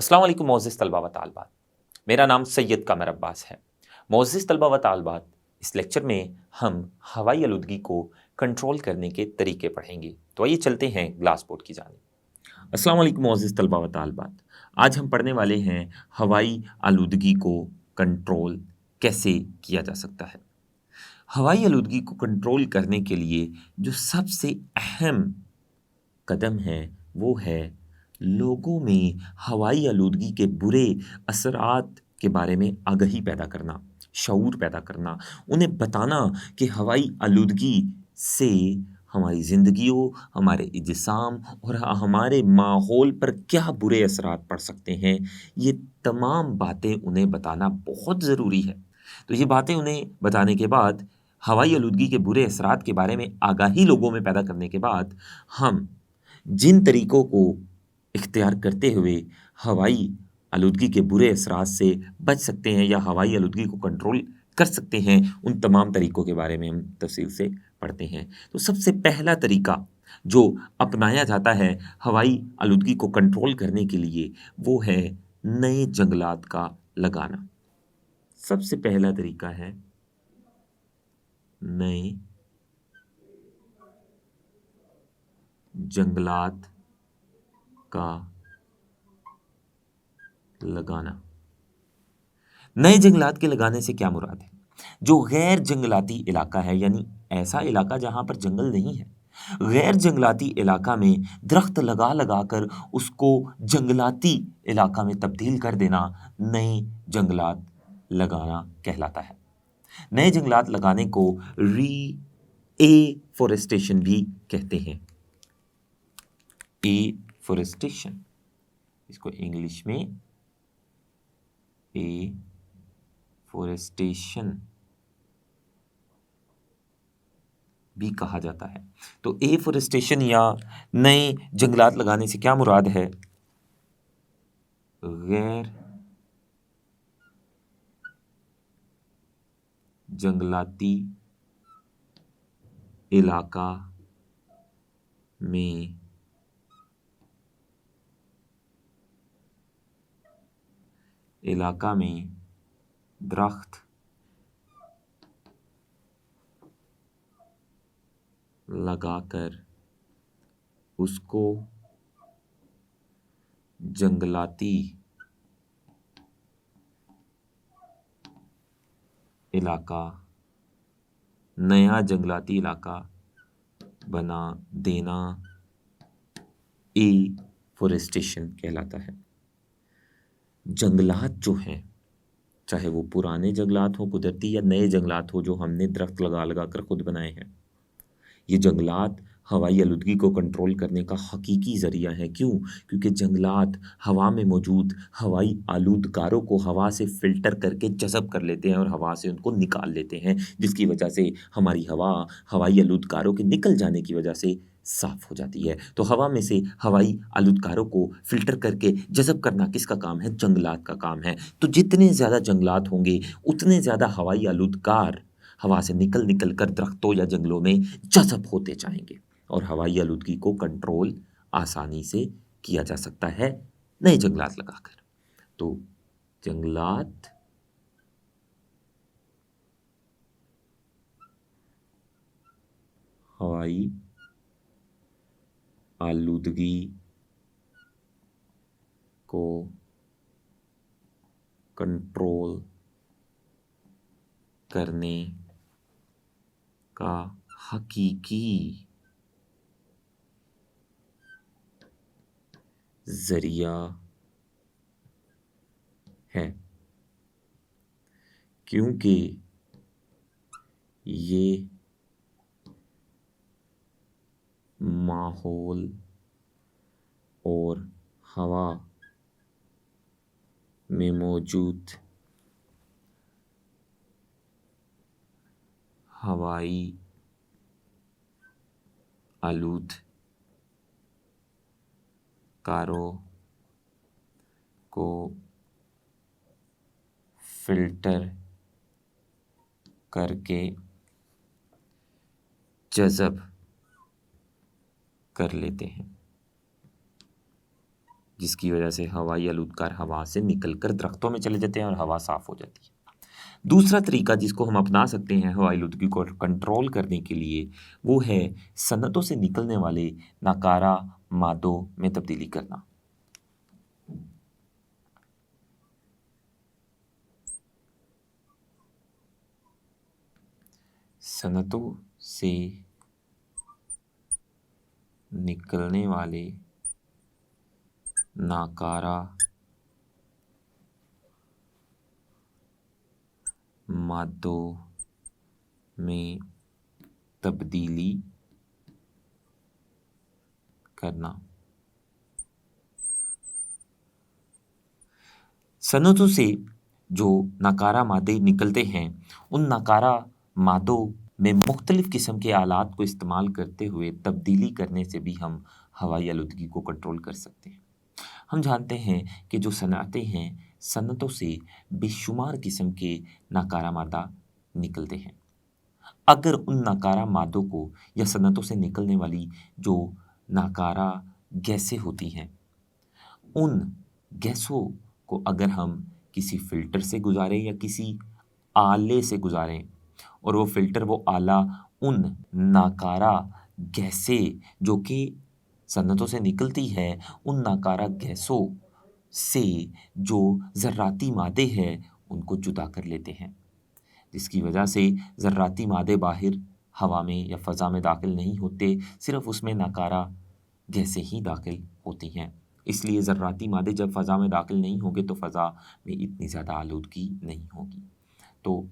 अस्सलाम वालेकुम मोअज़्ज़िज़ तलबा व तालिबात। मेरा नाम सैयद कामर अब्बास है। मोअज़्ज़िज़ तलबा व तालिबात, इस लेक्चर में हम हवाई आलूदगी को कंट्रोल करने के तरीके पढ़ेंगे। तो आइए चलते हैं ग्लास बोर्ड की जानिब। अस्सलाम वालेकुम मोअज़्ज़िज़ तलबा व तालिबात। आज हम पढ़ने वाले हैं हवाई आलूदगी को कंट्रोल कैसे किया जा सकता है। हवाई आलूदगी को कंट्रोल करने के लिए जो सबसे अहम कदम है वो है लोगों में हवाई आलूदगी के बुरे असरात के बारे में आगाही पैदा करना, शऊर पैदा करना, उन्हें बताना कि हवाई आलूदगी से हमारी ज़िंदगियों, हमारे इजसाम और हमारे माहौल पर क्या बुरे असरात पड़ सकते हैं, ये तमाम बातें उन्हें बताना बहुत ज़रूरी है। तो ये बातें उन्हें बताने के बाद, हवाई आलूदगी के बुरे असरात के बारे में आगाही लोगों में पैदा करने के बाद, हम जिन तरीकों को इख्तियार करते हुए हवाई आलूदगी के बुरे असरात से बच सकते हैं या हवाई आलूदगी को कंट्रोल कर सकते हैं, उन तमाम तरीकों के बारे में हम तफ़सील से पढ़ते हैं। तो सबसे पहला तरीका जो अपनाया जाता है हवाई आलूदगी को कंट्रोल करने के लिए, वो है नए जंगलात का लगाना। सबसे पहला तरीका है नए जंगलात का लगाना। नए जंगलात के लगाने से क्या मुराद है? जो गैर जंगलाती इलाका है, यानी ऐसा इलाका जहाँ पर जंगल नहीं है, गैर जंगलाती इलाका में दरख्त लगा लगा कर उसको जंगलाती इलाका में तब्दील कर देना नए जंगलात लगाना कहलाता है। नए जंगलात लगाने को एफॉरेस्टेशन भी कहते हैं। एफॉरेस्टेशन, इसको इंग्लिश में एफॉरेस्टेशन भी कहा जाता है। तो एफॉरेस्टेशन या नए जंगलात लगाने से क्या मुराद है? गैर जंगलाती इलाका में दरख्त लगाकर उसको जंगलाती इलाका, नया जंगलाती इलाका बना देना एफॉरेस्टेशन कहलाता है। जंगलात जो हैं, चाहे वो पुराने जंगलात हों कुदरती या नए जंगलात हो जो हमने दरख्त लगा लगा कर खुद बनाए हैं, ये जंगलात हवाई आलूदगी को कंट्रोल करने का हकीकी ज़रिया है। क्यों? क्योंकि जंगलात हवा में मौजूद हवाई आलूदकारों को हवा से फ़िल्टर करके जज़ब कर लेते हैं और हवा से उनको निकाल लेते हैं, जिसकी वजह से हमारी हवा हवाई आलूदकारों के निकल जाने की वजह से साफ़ हो जाती है। तो हवा में से हवाई आलूदकारों को फ़िल्टर करके जज़ब करना किसका काम है? जंगलात का काम है। तो जितने ज़्यादा जंगलात होंगे, उतने ज़्यादा हवाई आलूदकार हवा से निकल निकल कर दरख्तों या जंगलों में जज़ब होते जाएंगे और हवाई आलूदगी को कंट्रोल आसानी से किया जा सकता है नए जंगलात लगाकर। तो जंगलात हवाई आलूदगी को कंट्रोल करने का हकीकी ज़रिया है, क्योंकि ये माहौल और हवा में मौजूद हवाई आलूदकारों को फ़िल्टर करके जज़ब कर लेते हैं, जिसकी वजह से हवाई आलूदगार हवा से निकलकर दरख्तों में चले जाते हैं और हवा साफ हो जाती है। दूसरा तरीका जिसको हम अपना सकते हैं हवाई आलूदगी को कंट्रोल करने के लिए, वो है सनतों से निकलने वाले नाकारा मादों में तब्दीली करना। सनतों से निकलने वाले नाकारा मादों में तब्दीली करना। सनतों से जो नाकारा मादे निकलते हैं, उन नाकारा मादों में मुख्तलिफ किस्म के आलात को इस्तेमाल करते हुए तब्दीली करने से भी हम हवाई आलूदगी को कंट्रोल कर सकते हैं। हम जानते हैं कि जो सनअतें हैं, सनतों से बेशुमार किस्म के नाकारा मादा निकलते हैं। अगर उन नाकारा मादों को या सनतों से निकलने वाली जो नाकारा गैसें होती हैं, उन गैसों को अगर हम किसी फ़िल्टर से गुजारें या किसी आले से गुजारें और वो फ़िल्टर, वो आला उन नाकारा गैसें जो कि सनतों से निकलती है, उन नाकारा गैसों से जो ज़र्राती मादे हैं, उनको जुदा कर लेते हैं, जिसकी वजह से ज़र्राती मादे बाहर हवा में या फ़ज़ा में दाखिल नहीं होते, सिर्फ़ उसमें नाकारा गैसें ही दाखिल होती हैं। इसलिए ज़र्राती मादे जब फ़ज़ा में दाखिल नहीं होंगे तो फ़ज़ा में इतनी ज़्यादा आलूदगी नहीं होगी। तो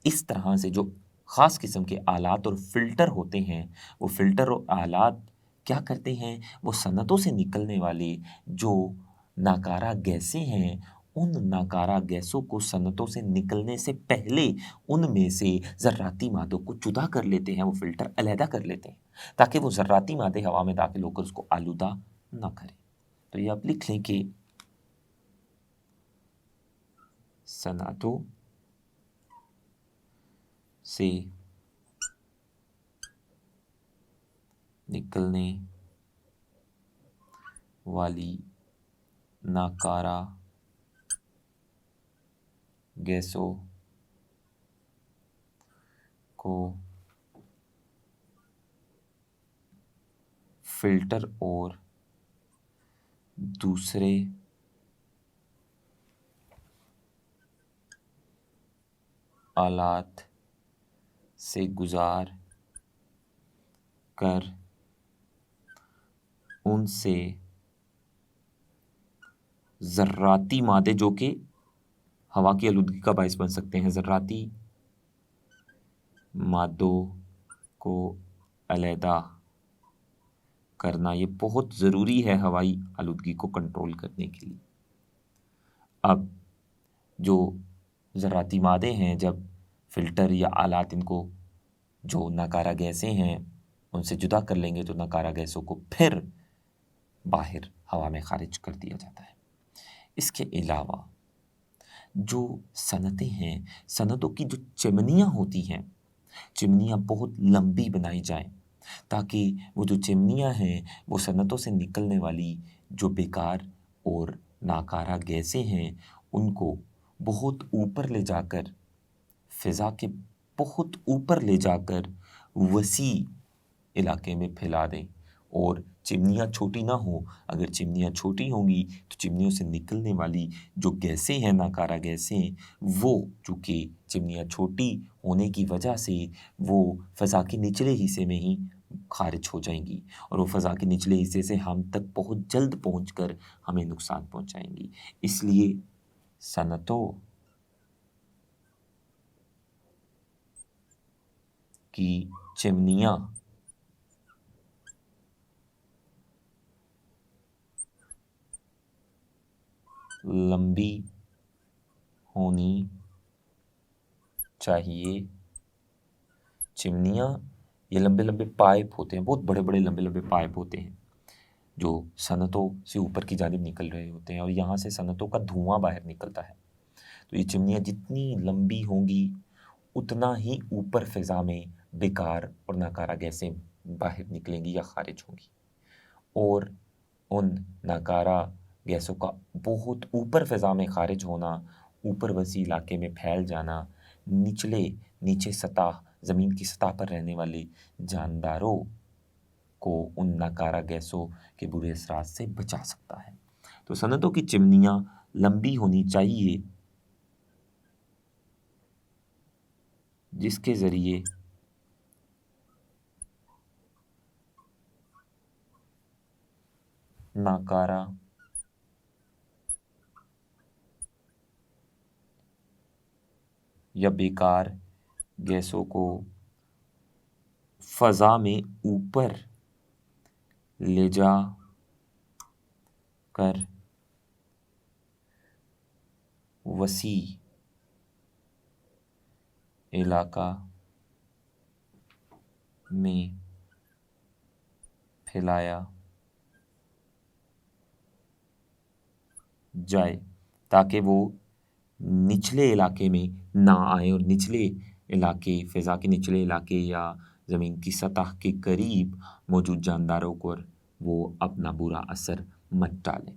इस तरह से जो ख़ास किस्म के आलात और फ़िल्टर होते हैं, वो फ़िल्टर और आलात क्या करते हैं, वो सनतों से निकलने वाले जो नाकारा गैसें हैं, उन नाकारा गैसों को सनतों से निकलने से पहले उनमें से ज़र्राती मादों को जुदा कर लेते हैं, वो फ़िल्टर अलहदा कर लेते हैं, ताकि वो ज़र्राती मादे हवा में दाखिल होकर उसको आलूदा ना करें। तो ये आप लिख लें कि सनतों से निकलने वाली नाकारा गैसों को फ़िल्टर और दूसरे आलात से गुजार कर उनसे ज़र्राती मादे जो कि हवा की आलूदगी का बायस बन सकते हैं, ज़र्राती मादों को अलहदा करना, ये बहुत ज़रूरी है हवाई आलूदगी को कंट्रोल करने के लिए। अब जो ज़राती मादे हैं, जब फ़िल्टर या आलात इनको जो नाकारा गैसें हैं उनसे जुदा कर लेंगे, तो नाकारा गैसों को फिर बाहर हवा में खारिज कर दिया जाता है। इसके अलावा जो सनतें हैं, सनतों की जो चिमनियाँ होती हैं, चिमनियाँ बहुत लंबी बनाई जाएं, ताकि वो जो चिमनियाँ हैं वो सनतों से निकलने वाली जो बेकार और नाकारा गैसें हैं उनको बहुत ऊपर ले जाकर, फ़िज़ा के बहुत ऊपर ले जाकर वसी इलाके में फैला दें। और चिमनियाँ छोटी ना हों, अगर चिमनियाँ छोटी होंगी तो चिमनियों से निकलने वाली जो गैसें हैं, नाकारा गैसें, वो चूँकि चिमनियाँ छोटी होने की वजह से वो फ़ज़ा के निचले हिस्से में ही खारिज हो जाएंगी और वो फ़ज़ा के निचले हिस्से से हम तक बहुत जल्द पहुंचकर हमें नुकसान पहुंचाएंगी। इसलिए सनतों की चिमनियाँ लंबी होनी चाहिए। चिमनियाँ ये लंबे लंबे पाइप होते हैं, बहुत बड़े बड़े लंबे लंबे पाइप होते हैं जो सनतों से ऊपर की जानिब निकल रहे होते हैं और यहाँ से सनतों का धुआं बाहर निकलता है। तो ये चिमनियाँ जितनी लंबी होंगी उतना ही ऊपर फ़िज़ा में बेकार और नाकारा गैसें बाहर निकलेंगी या खारिज होंगी और उन नाकारा गैसों का बहुत ऊपर फ़िज़ा में ख़ारिज होना, ऊपर वसी इलाके में फैल जाना, नीचे सतह ज़मीन की सतह पर रहने वाले जानदारों को उन नाकारा गैसों के बुरे असरात से बचा सकता है। तो सनतों की चिमनियाँ लंबी होनी चाहिए, जिसके ज़रिए नाकारा या बेकार गैसों को फ़ज़ा में ऊपर ले जा कर वसी इलाका में फैलाया जाए, ताकि वो निचले इलाके में ना आए और निचले इलाके, फ़िज़ा के निचले इलाके या ज़मीन की सतह के करीब मौजूद जानदारों पर वो अपना बुरा असर मत डालें।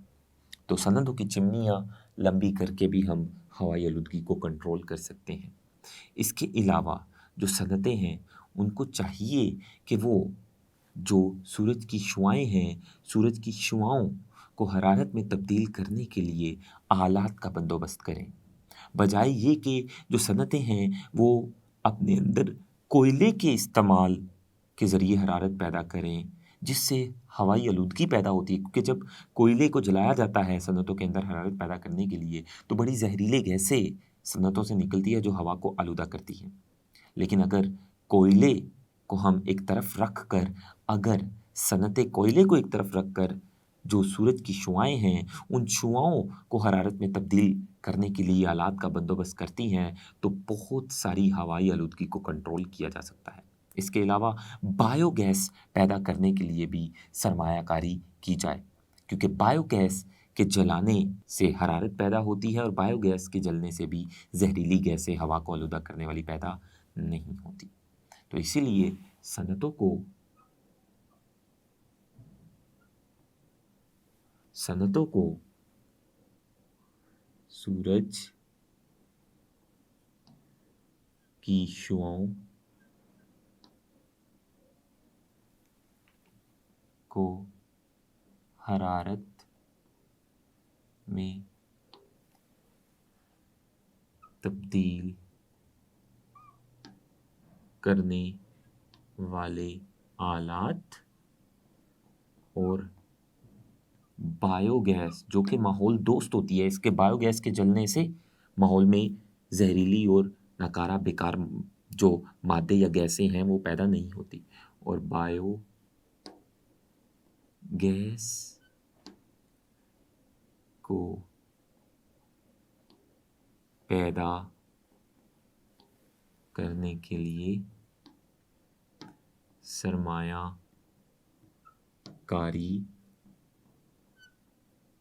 तो सनदों की चिमनियाँ लंबी करके भी हम हवाई आलूदगी को कंट्रोल कर सकते हैं। इसके अलावा जो सनतें हैं, उनको चाहिए कि वो जो सूरज की शुआएँ हैं, सूरज की शुआओं को हरारत में तब्दील करने के लिए आलात का बंदोबस्त करें। बजाय ये कि जो सनतें हैं, वो अपने अंदर कोयले के इस्तेमाल के ज़रिए हरारत पैदा करें, जिससे हवाई आलूदगी पैदा होती है, क्योंकि जब कोयले को जलाया जाता है सनतों के अंदर हरारत पैदा करने के लिए, तो बड़ी ज़हरीली गैसें सनतों से निकलती है, जो हवा को आलूदा करती हैं। लेकिन अगर कोयले को हम एक तरफ रख कर, अगर सनतें कोयले को एक तरफ रख कर जो सूरज की शुआएँ हैं, उन शुआओं को हरारत में तब्दील करने के लिए आलात का बंदोबस्त करती हैं, तो बहुत सारी हवाई आलूदगी को कंट्रोल किया जा सकता है। इसके अलावा बायोगैस पैदा करने के लिए भी सरमायाकारी की जाए, क्योंकि बायोगैस के जलाने से हरारत पैदा होती है और बायोगैस के जलने से भी ज़हरीली गैसें हवा को आलूदा करने वाली पैदा नहीं होती। तो इसीलिए सनतों को सूरज की शुआओं को हरारत में तब्दील करने वाले आलात और बायोगैस जो कि माहौल दोस्त होती है, इसके बायोगैस के जलने से माहौल में जहरीली और नकारा बेकार जो मादे या गैसें हैं वो पैदा नहीं होती, और बायोगैस को पैदा करने के लिए सरमायाकारी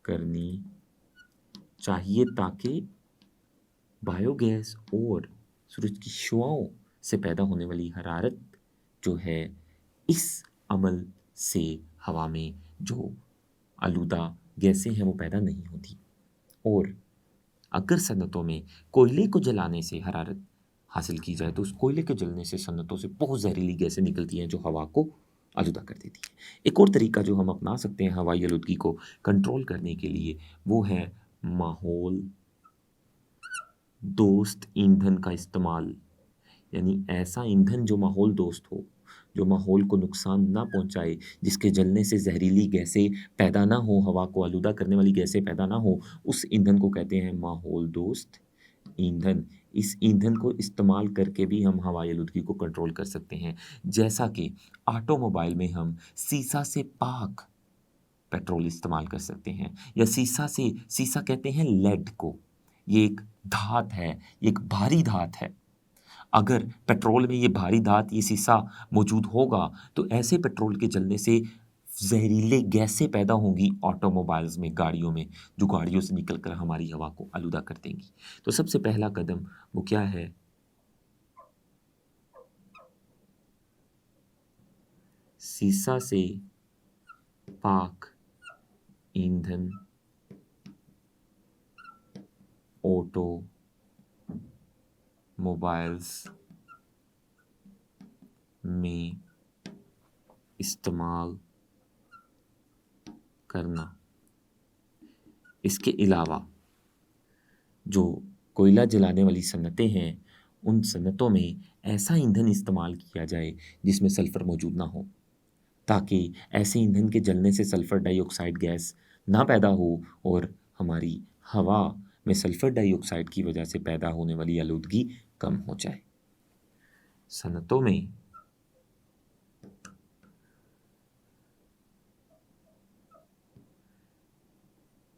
करनी चाहिए, ताकि बायोगैस और सूरज की शुआओं से पैदा होने वाली हरारत जो है, इस अमल से हवा में जो आलूदा गैसें हैं वो पैदा नहीं होती। और अगर सनतों में कोयले को जलाने से हरारत हासिल की जाए, तो उस कोयले के जलने से सनतों से बहुत जहरीली गैसें निकलती हैं, जो हवा को आलूदा कर देती है। एक और तरीका जो हम अपना सकते हैं हवाई आलूदगी को कंट्रोल करने के लिए, वो है माहौल दोस्त ईंधन का इस्तेमाल। यानी ऐसा ईंधन जो माहौल दोस्त हो, जो माहौल को नुकसान ना पहुंचाए, जिसके जलने से जहरीली गैसें पैदा ना हो, हवा को आलूदा करने वाली गैसें पैदा ना हो, उस ईंधन को कहते हैं माहौल दोस्त ईंधन। इस ईंधन को इस्तेमाल करके भी हम हवाई आलूदगी को कंट्रोल कर सकते हैं। जैसा कि ऑटोमोबाइल में हम सीसा से पाक पेट्रोल इस्तेमाल कर सकते हैं, या सीसा कहते हैं लेड को। ये एक धात है, ये एक भारी धात है। अगर पेट्रोल में ये भारी धात, ये सीसा मौजूद होगा, तो ऐसे पेट्रोल के जलने से ज़हरीले गैसें पैदा होंगी ऑटोमोबाइल्स में, गाड़ियों में, जो गाड़ियों से निकलकर हमारी हवा को आलूदा कर देंगी। तो सबसे पहला कदम वो क्या है? सीसा से पाक ईंधन ऑटो मोबाइल्स में इस्तेमाल करना। इसके अलावा जो कोयला जलाने वाली सन्नतें हैं, उन सन्नतों में ऐसा ईंधन इस्तेमाल किया जाए जिसमें सल्फ़र मौजूद ना हो, ताकि ऐसे ईंधन के जलने से सल्फ़र डाइऑक्साइड गैस ना पैदा हो और हमारी हवा में सल्फ़र डाइऑक्साइड की वजह से पैदा होने वाली आलूदगी कम हो जाए। सन्नतों में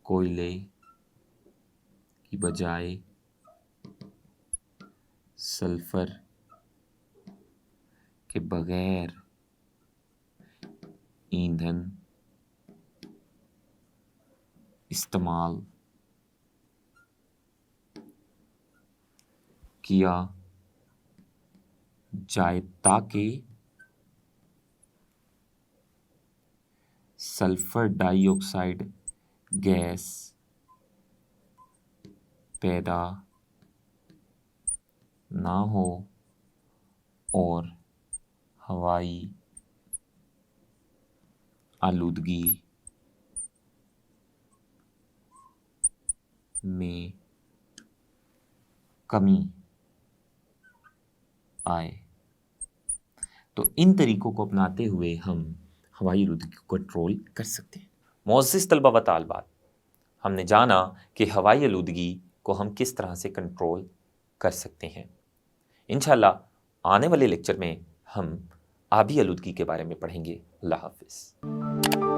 कोयले की बजाय सल्फ़र के बगैर ईंधन इस्तेमाल किया जाए ताकि सल्फ़र डाइऑक्साइड गैस पैदा ना हो और हवाई आलूदगी में कमी आए। तो इन तरीकों को अपनाते हुए हम हवाई आलूदगी को कंट्रोल कर सकते हैं। मोअज़्ज़िज़ तलबा व तालिबात, हमने जाना कि हवाई आलूदगी को हम किस तरह से कंट्रोल कर सकते हैं। इंशाअल्लाह आने वाले लेक्चर में हम आबी आलूदगी के बारे में पढ़ेंगे। अल्लाह हाफ़िज़।